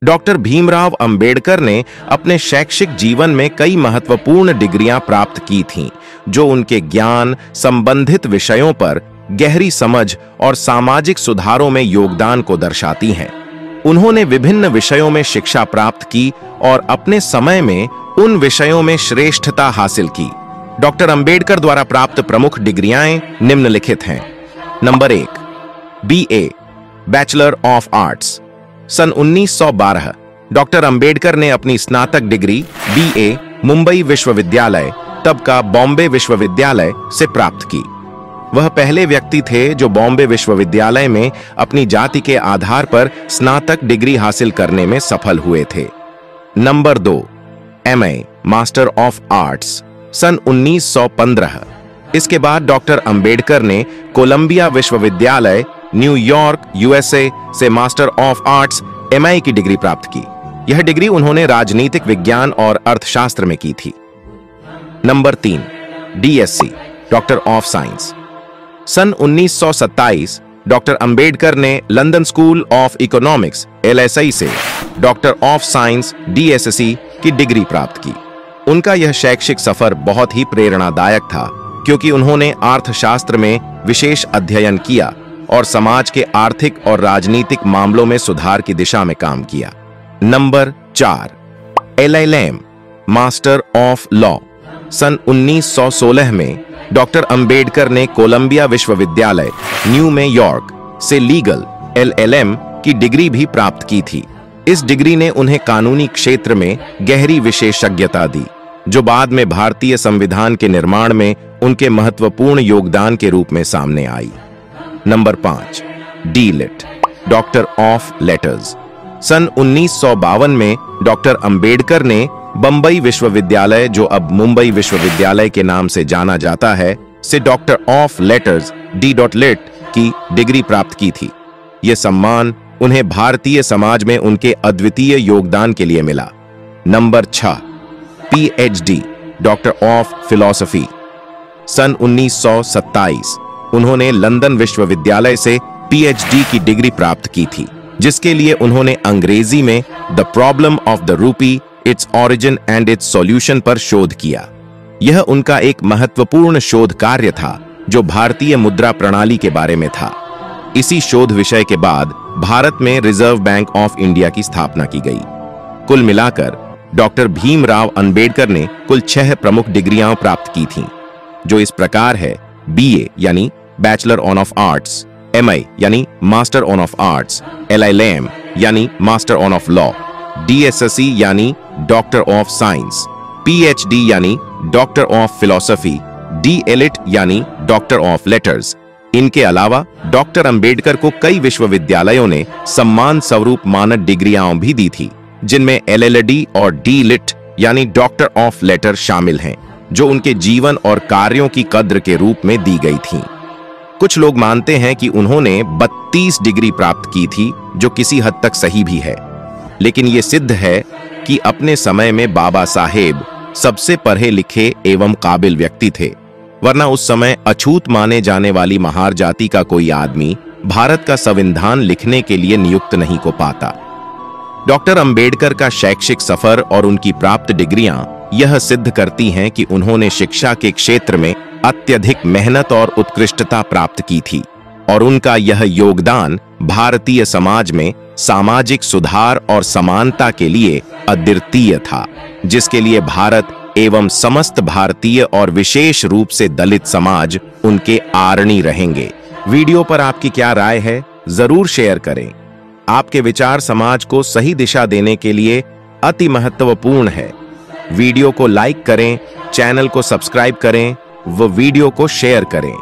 Doctor Bhimrao Ambedkar ने अपने शैक्षिक जीवन में कई महत्वपूर्ण डिग्रियां प्राप्त की थीं, जो उनके ज्ञान, संबंधित विषयों पर गहरी समझ और सामाजिक सुधारों में योगदान को दर्शाती हैं। उन्होंने विभिन्न विषयों में शिक्षा प्राप्त की और अपने समय में उन विषयों में श्रेष्ठता हासिल की। डॉक्टर अंबेडकर द्वारा प्राप्त प्रमुख डिग्रियां निम्नलिखित हैं। Number 1, BA, bachelor of arts. सन 1912 डॉक्टर अंबेडकर ने अपनी स्नातक डिग्री BA मुंबई विश्वविद्यालय, तब का बॉम्बे विश्वविद्यालय, से प्राप्त की। वह पहले व्यक्ति थे जो बॉम्बे विश्वविद्यालय में अपनी जाति के आधार पर स्नातक डिग्री हासिल करने में सफल हुए थे। Number 2, MA, master of arts, सन 1915। इसके बाद डॉक्टर अंबेडकर ने कोलंबिया विश्वविद्यालय, न्यूयॉर्क, USA से मास्टर ऑफ आर्ट्स MA की डिग्री प्राप्त की। यह डिग्री उन्होंने राजनीतिक विज्ञान और अर्थशास्त्र में की थी। Number 3, DSc, doctor of science. सन 1927 डॉक्टर अंबेडकर ने London school of economics LSI से डॉक्टर ऑफ साइंस DSc की डिग्री प्राप्त की। उनका यह शैक्षिक सफर बहुत ही प्रेरणादायक था, क्योंकि उन्होंने अर्थशास्त्र में विशेष अध्ययन किया और समाज के आर्थिक और राजनीतिक मामलों में सुधार की दिशा में काम किया। Number 4, LLM, master of law. सन 1916 में डॉक्टर अंबेडकर ने कोलंबिया विश्वविद्यालय, न्यू में यॉर्क से लीगल LLM की डिग्री भी प्राप्त की थी। इस डिग्री ने उन्हें कानूनी क्षेत्र में गहरी विशेषज्ञता दी, जो बाद में भारतीय संविधान के निर्माण में उनके महत्वपूर्ण योगदान के रूप में सामने आई। Number 5, DLit, doctor of letters. सन 1952 में डॉक्टर अंबेडकर ने बंबई विश्वविद्यालय, जो अब मुंबई विश्वविद्यालय के नाम से जाना जाता है, से डॉक्टर ऑफ लेटर्स D.Lit की डिग्री प्राप्त की थी। यह सम्मान उन्हें भारतीय समाज में उनके अद्वितीय योगदान के लिए मिला। Number 6, PhD, doctor of philosophy. सन 1927 उन्होंने लंदन विश्वविद्यालय से PhD की डिग्री प्राप्त की थी, जिसके लिए उन्होंने अंग्रेजी में the problem of the rupee, its origin and it's solution पर शोध किया। यह उनका एक महत्वपूर्ण शोध कार्य था, जो भारतीय मुद्रा प्रणाली के बारे में था। इसी शोध विषय के बाद भारत में रिजर्व बैंक ऑफ इंडिया की स्थापना की गई। कुल मिलाकर डॉक्टर भीमराव अंबेडकर ने कुल 6 प्रमुख डिग्रियां प्राप्त की थीं, जो इस प्रकार है: BA यानी बैचलर ऑफ आर्ट्स, MA यानी मास्टर ऑफ आर्ट्स, LLM यानी मास्टर ऑफ लॉ, DSc यानी डॉक्टर ऑफ साइंस, PhD यानी डॉक्टर ऑफ फिलॉसफी, DLit यानी डॉक्टर ऑफ लेटर्स। इनके अलावा डॉक्टर अंबेडकर को कई विश्वविद्यालयों ने सम्मान स्वरूप मानद डिग्रियां भी दी थी, जिनमें LLD और DLit यानी डॉक्टर ऑफ लेटर शामिल हैं, जो उनके जीवन और कार्यों की कद्र के रूप में दी गई थीं। कुछ लोग मानते हैं कि उन्होंने 32 डिग्री प्राप्त की थी, जो किसी हद तक सही भी है, लेकिन यह सिद्ध है कि अपने समय में बाबा साहेब सबसे पढ़े लिखे एवं काबिल व्यक्ति थे, वरना उस समय अछूत माने जाने वाली महार जाति का कोई आदमी भारत का संविधान लिखने के लिए नियुक्त नहीं को पाता। डॉक्टर अंबेडकर का शैक्षिक सफर और उनकी प्राप्त डिग्रियां यह सिद्ध करती हैं कि उन्होंने शिक्षा के क्षेत्र में अत्यधिक मेहनत और उत्कृष्टता प्राप्त की थी, और उनका यह योगदान भारतीय समाज में सामाजिक सुधार और समानता के लिए अद्वितीय था, जिसके लिए भारत एवं समस्त भारतीय और विशेष रूप से दलित समाज उनके आरणी रहेंगे। वीडियो पर आपकी क्या राय है, जरूर शेयर करें। आपके विचार समाज को सही दिशा देने के लिए अति महत्वपूर्ण है। वीडियो को लाइक करें, चैनल को सब्सक्राइब करें व वीडियो को शेयर करें।